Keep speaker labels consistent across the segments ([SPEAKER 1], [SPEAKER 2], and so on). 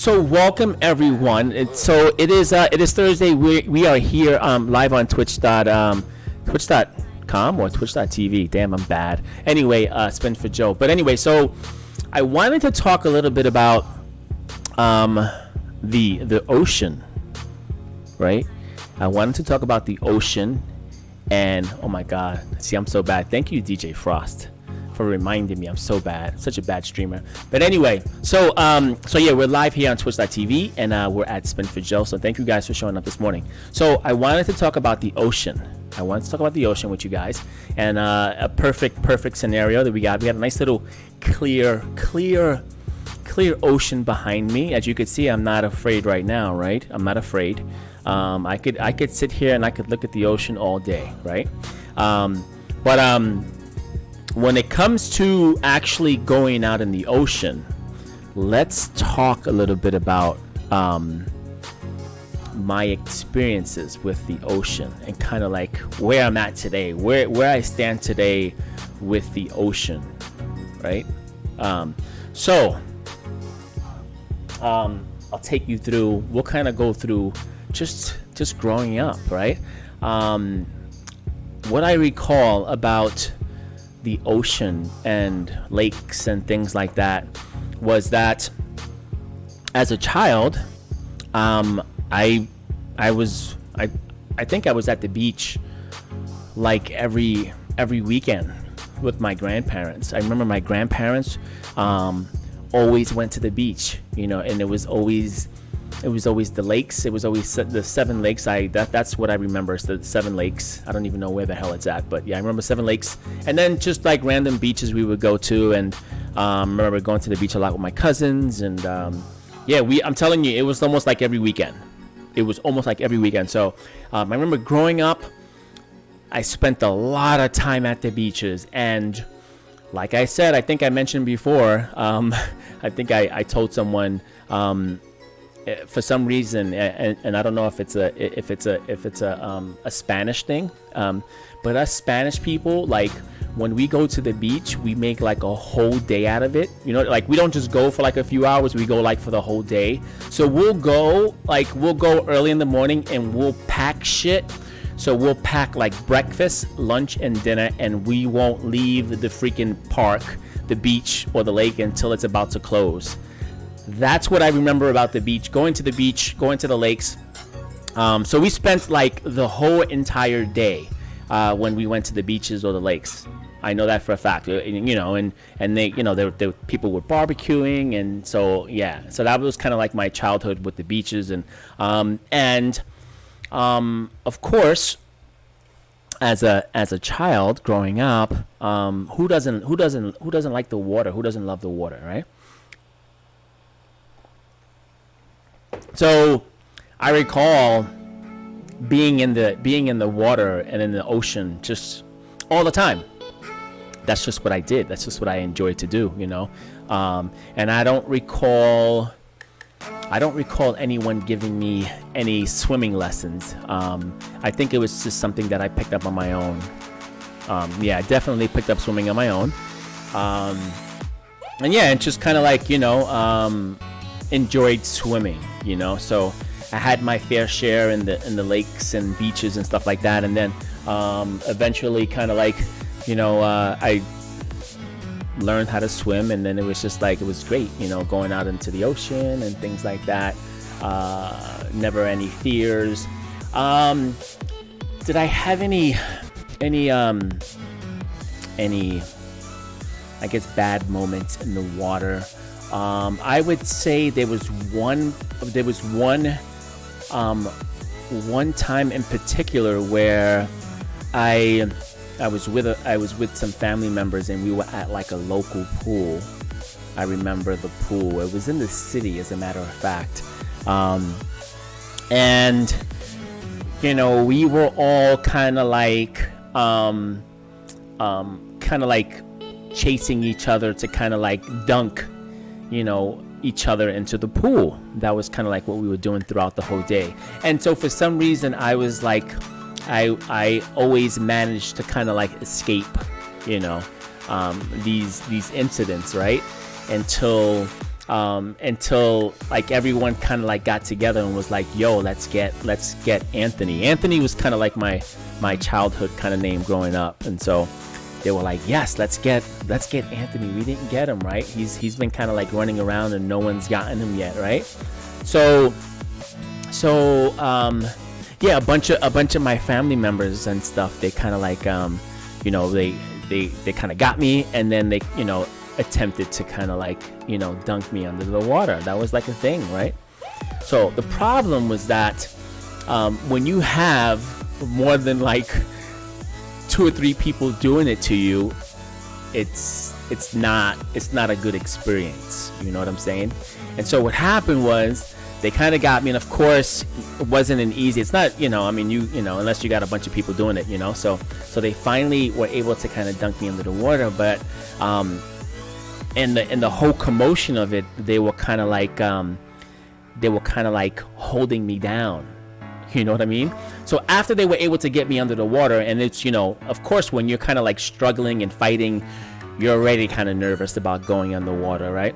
[SPEAKER 1] So welcome everyone. It is Thursday. We are here live on Twitch.com or Twitch.tv. Damn, I'm bad. Anyway, spin for Joe. But anyway, so I wanted to talk a little bit about the ocean, right? I wanted to talk about the ocean, and oh my God, see, I'm so bad. Thank you, DJ Frost, for reminding me. I'm so bad, such a bad streamer. But anyway, so yeah, we're live here on Twitch.tv, and we're at Spin for Joe. So thank you guys for showing up this morning. So I wanted to talk about the ocean. I wanted to talk about the ocean with you guys, and a perfect scenario that we got. We got a nice little clear ocean behind me. As you can see, I'm not afraid right now, right? I'm not afraid. I could sit here and I could look at the ocean all day, right? But when it comes to actually going out in the ocean, let's talk a little bit about my experiences with the ocean and kind of like where I'm at today, where I stand today with the ocean, right? I'll take you through. We'll kind of go through just growing up, right? What I recall about the ocean and lakes and things like that was that as a child, I think I was at the beach like every weekend with my grandparents. I remember my grandparents always went to the beach, and it was always the lakes. It was always the Seven Lakes. That's what I remember. It's the Seven Lakes. I don't even know where the hell it's at, but yeah, I remember Seven Lakes. And then just like random beaches we would go to, and I remember going to the beach a lot with my cousins. And yeah, I'm telling you, it was almost like every weekend. It was almost like every weekend. So I remember growing up, I spent a lot of time at the beaches. And like I said, I think I mentioned before, I think I told someone, for some reason, and I don't know if it's a Spanish thing, but us Spanish people, like when we go to the beach, we make like a whole day out of it. Like we don't just go for like a few hours, we go like for the whole day. So we'll go early in the morning and we'll pack shit. So we'll pack like breakfast, lunch, and dinner, and we won't leave the freaking park, the beach, or the lake until it's about to close. That's what I remember about the beach, going to the lakes. So we spent like the whole entire day when we went to the beaches or the lakes. I know that for a fact, and they, there people were barbecuing, and so yeah, so that was kind of like my childhood with the beaches, and of course, as a child growing up, who doesn't like the water? Who doesn't love the water, right? So I recall being in the water and in the ocean just all the time. That's just what I did. That's just what I enjoyed to do, and I don't recall anyone giving me any swimming lessons. I think it was just something that I picked up on my own. Yeah, I definitely picked up swimming on my own. And yeah, and just kind of like, enjoyed swimming, so I had my fair share in the lakes and beaches and stuff like that. And then eventually kind of like, I learned how to swim, and then it was just like, it was great, going out into the ocean and things like that. Never any fears. Did I have any I guess bad moments in the water? I would say there was one time in particular where I was with some family members, and we were at like a local pool. I remember the pool. It was in the city, as a matter of fact. And we were all kind of like chasing each other to kind of like dunk each other into the pool. That was kind of like what we were doing throughout the whole day. And so for some reason, I was like, I always managed to kind of like escape, these incidents, right? Until until like everyone kind of like got together and was like, yo, let's get Anthony. Anthony was kind of like my childhood kind of name growing up, and so they were like, yes, let's get Anthony. We didn't get him, right? He's been kind of like running around and no one's gotten him yet, right? So yeah, a bunch of my family members and stuff, they kind of like they kind of got me, and then they attempted to kind of like dunk me under the water. That was like a thing, right? So the problem was that when you have more than like 2 or 3 people doing it to you, it's not a good experience. You know what I'm saying? And so what happened was they kind of got me, and of course it wasn't an easy. It's not, unless you got a bunch of people doing it, So they finally were able to kind of dunk me under the water, but in the whole commotion of it, they were kind of like holding me down. You know what I mean? So after they were able to get me under the water, and it's, of course, when you're kind of like struggling and fighting, you're already kind of nervous about going underwater, right?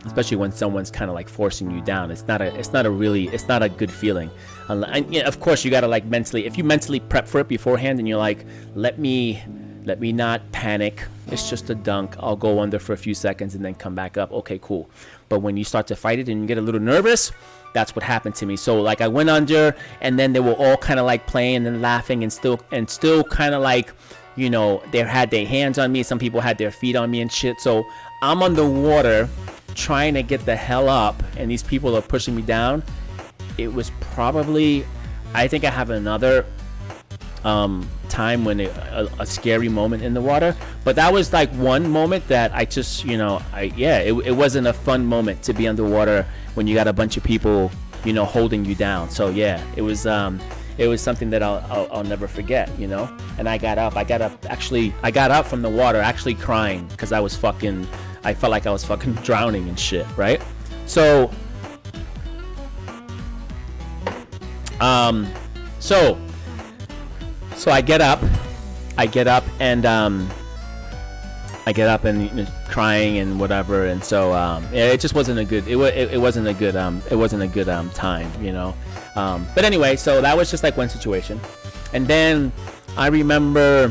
[SPEAKER 1] Especially when someone's kind of like forcing you down. It's not a good feeling. And of course, you gotta like if you mentally prep for it beforehand, and you're like, let me not panic. It's just a dunk. I'll go under for a few seconds and then come back up. Okay, cool. But when you start to fight it and you get a little nervous, that's what happened to me. So like I went under, and then they were all kind of like playing and laughing and still kind of like, they had their hands on me. Some people had their feet on me and shit. So I'm underwater trying to get the hell up, and these people are pushing me down. It was probably, I think I have another time when a scary moment in the water, but that was like one moment that I just it wasn't a fun moment to be underwater when you got a bunch of people holding you down. So yeah, it was something that I'll never forget, and I got up from the water actually crying, because I felt like I was fucking drowning and shit, right? So so I get up and crying and whatever, and so it just wasn't a good time, but anyway, so that was just like one situation. And then I remember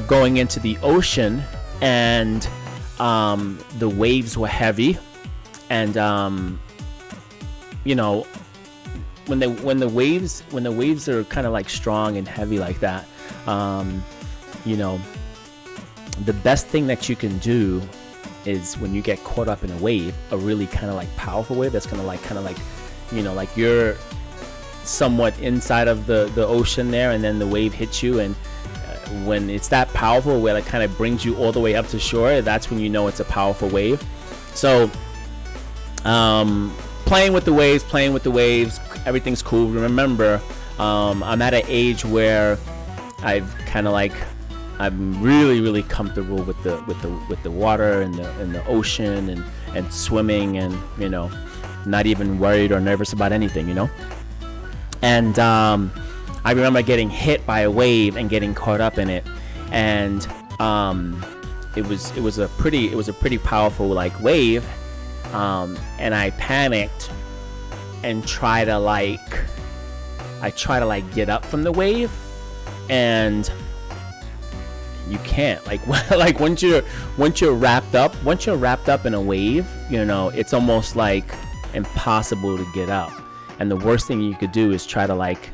[SPEAKER 1] going into the ocean, and the waves were heavy, and when the waves are kind of like strong and heavy like that, the best thing that you can do is, when you get caught up in a wave, a really kind of like powerful wave that's gonna like like you're somewhat inside of the ocean there, and then the wave hits you, and when it's that powerful, where it kind of brings you all the way up to shore, that's when it's a powerful wave. So playing with the waves, everything's cool. Remember, I'm at an age where I'm really, really comfortable with the water and the ocean and swimming, and not even worried or nervous about anything, and I remember getting hit by a wave and getting caught up in it, and it was a pretty powerful like wave, and I panicked and try to get up from the wave, and you can't, like once you're wrapped up in a wave, it's almost like impossible to get up. And the worst thing you could do is try to fight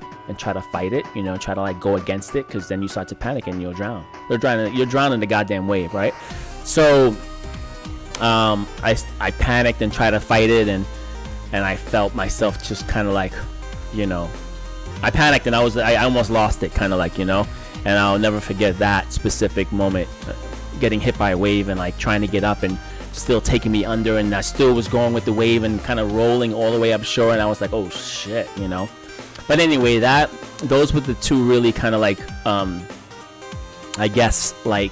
[SPEAKER 1] it, try to go against it, because then you start to panic and you'll drown. You're drowning the goddamn wave, right? So I panicked and tried to fight it, and I felt myself just kind of like, I panicked and I almost lost it, kind of like, and I'll never forget that specific moment, getting hit by a wave and like trying to get up and still taking me under, and I still was going with the wave and kind of rolling all the way up shore, and I was like, oh shit, But anyway, those were the two really kind of like, I guess like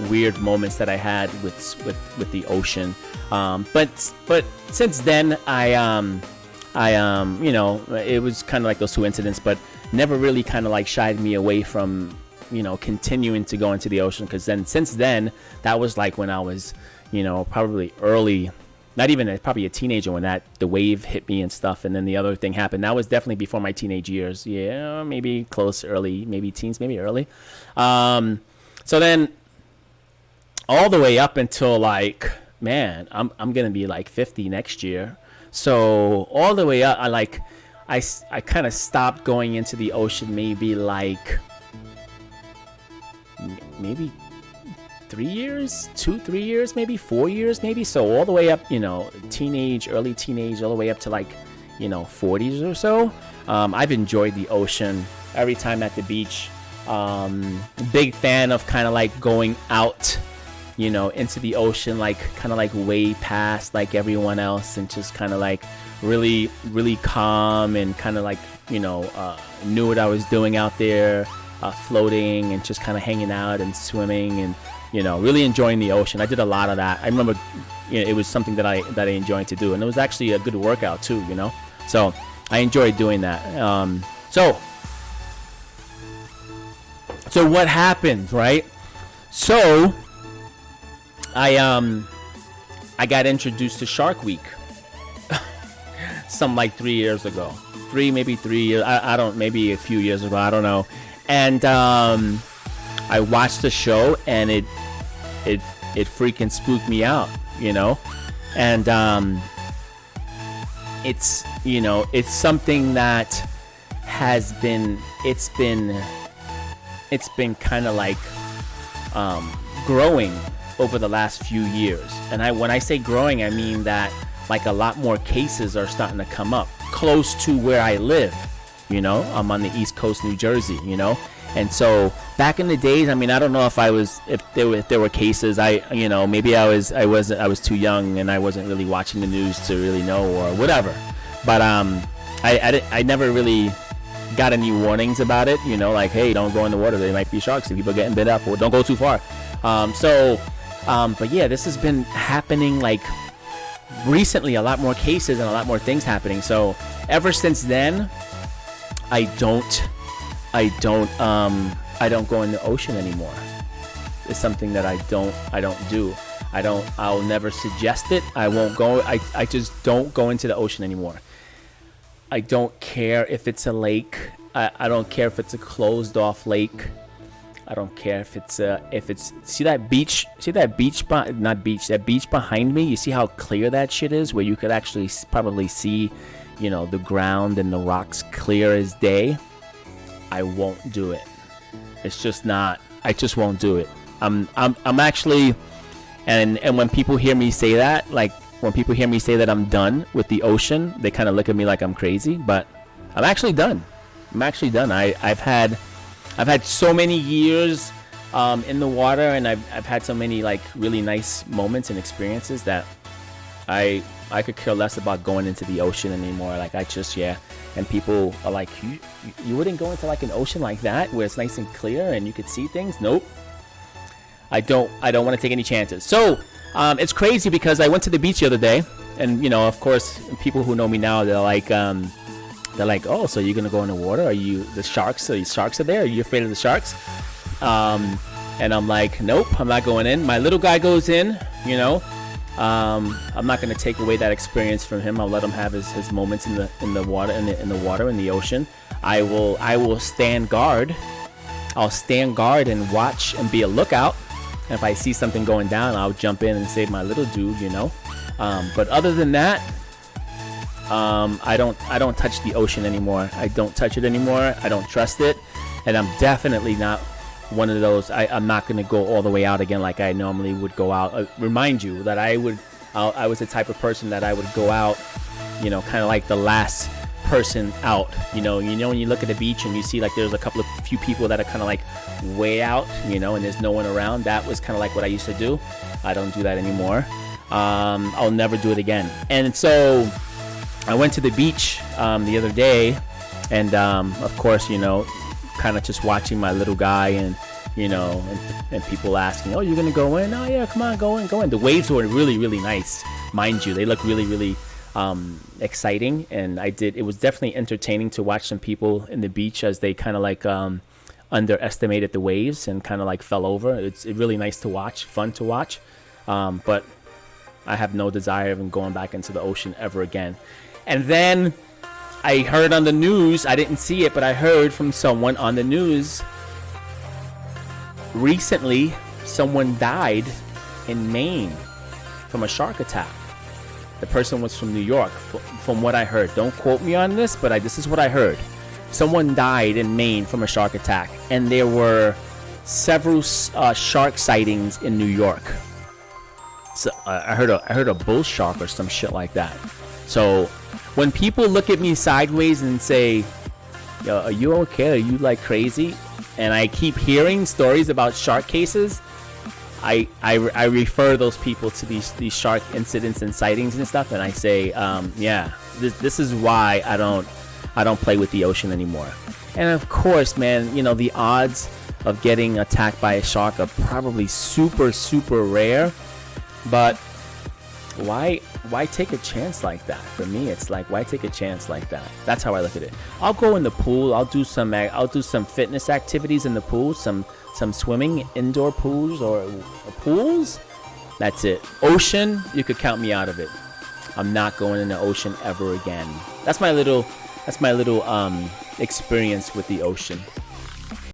[SPEAKER 1] weird moments that I had with the ocean. But since then, it was kind of like those two incidents, but never really kind of like shied me away from, continuing to go into the ocean. Because since then, that was like when I was, probably early not even probably a teenager when the wave hit me and stuff, and then the other thing happened. That was definitely before my teenage years. Yeah, maybe close, early, maybe teens, maybe early. So then all the way up until like, man, I'm gonna be like 50 next year. So all the way up, I kind of stopped going into the ocean maybe like maybe 3 years, 2-3 years, maybe 4 years, maybe. So all the way up, teenage, early teenage, all the way up to like 40s or so. I've enjoyed the ocean every time at the beach. Big fan of kind of like going out, into the ocean, like kind of like way past like everyone else, and just kind of like really, really calm, and kind of like, knew what I was doing out there, floating and just kind of hanging out and swimming, and really enjoying the ocean. I did a lot of that. I remember, it was something that I enjoyed to do, and it was actually a good workout too, So I enjoyed doing that. So what happened, right? So I got introduced to Shark Week some like 3 years ago. Maybe 3 years. I don't, maybe a few years ago. I don't know. And I watched the show, and it freaking spooked me out, And it's something that has been it's been kind of like growing over the last few years. And when I say growing, I mean that like a lot more cases are starting to come up close to where I live. I'm on the East Coast, New Jersey, And so back in the days, I mean, I don't know if there were cases. Maybe I was too young and I wasn't really watching the news to really know, or whatever. But I never really got any warnings about it. Like, hey, don't go in the water. There might be sharks. If people are getting bit up, or don't go too far. But yeah, this has been happening like recently. A lot more cases and a lot more things happening. So ever since then, I don't go in the ocean anymore. It's something that I don't do. I'll never suggest it. I won't go. I just don't go into the ocean anymore. I don't care if it's a lake. I don't care if it's a closed off lake. I don't care if it's see that beach behind me. You see how clear that shit is, where you could actually probably see, the ground and the rocks clear as day. I won't do it. It's just not. I just won't do it. I'm actually, and when people hear me say that, like when people hear me say that I'm done with the ocean, they kind of look at me like I'm crazy. But I'm actually done. I've had so many years in the water, and I've had so many like really nice moments and experiences that I could care less about going into the ocean anymore. Like and people are like, you wouldn't go into like an ocean like that where it's nice and clear and you could see things? Nope. I don't want to take any chances. So it's crazy because I went to the beach the other day, and of course, people who know me now, they're like, oh, so you're gonna go in the water? Are you the sharks? So the sharks are there? Are you afraid of the sharks? And I'm like, nope, I'm not going in. My little guy goes in, I'm not going to take away that experience from him. I'll let him have his moments in the water, in the ocean. I will stand guard. I'll stand guard and watch and be a lookout. And if I see something going down, I'll jump in and save my little dude, But other than that, I don't touch the ocean anymore. I don't touch it anymore. I don't trust it, and I'm definitely not one of those. I'm not going to go all the way out again like I normally would go out. Remind you that I was the type of person that I would go out, kind of like the last person out. When you look at the beach and you see like there's a few people that are kind of like way out, and there's no one around. That was kind of like what I used to do. I don't do that anymore. I'll never do it again. And so I went to the beach the other day, and of course, kind of just watching my little guy, and and people asking, oh, you're gonna go in? Oh yeah, come on, go in. The waves were really, really nice, mind you. They look really, really exciting, and it was definitely entertaining to watch some people in the beach as they kind of like underestimated the waves and kind of like fell over. It's really nice to watch, fun to watch, but I have no desire of even going back into the ocean ever again. And then I heard on the news, I didn't see it, but I heard from someone on the news recently, someone died in Maine from a shark attack. The person was from New York, from what I heard. Don't quote me on this, but this is what I heard. Someone died in Maine from a shark attack, and there were several shark sightings in New York. So I heard a bull shark or some shit like that. So when people look at me sideways and say, "Yo, are you okay? Are you like crazy?" and I keep hearing stories about shark cases, I refer those people to these shark incidents and sightings and stuff, and I say, yeah, this is why I don't play with the ocean anymore. And of course, man, you know, the odds of getting attacked by a shark are probably super, super rare, but why take a chance like that? For me, it's like, why take a chance like that? That's how I look at it. I'll go in the pool. I'll do some fitness activities in the pool, some swimming, indoor pools or pools. That's it. Ocean, you could count me out of it. I'm not going in the ocean ever again. That's my little experience with the ocean.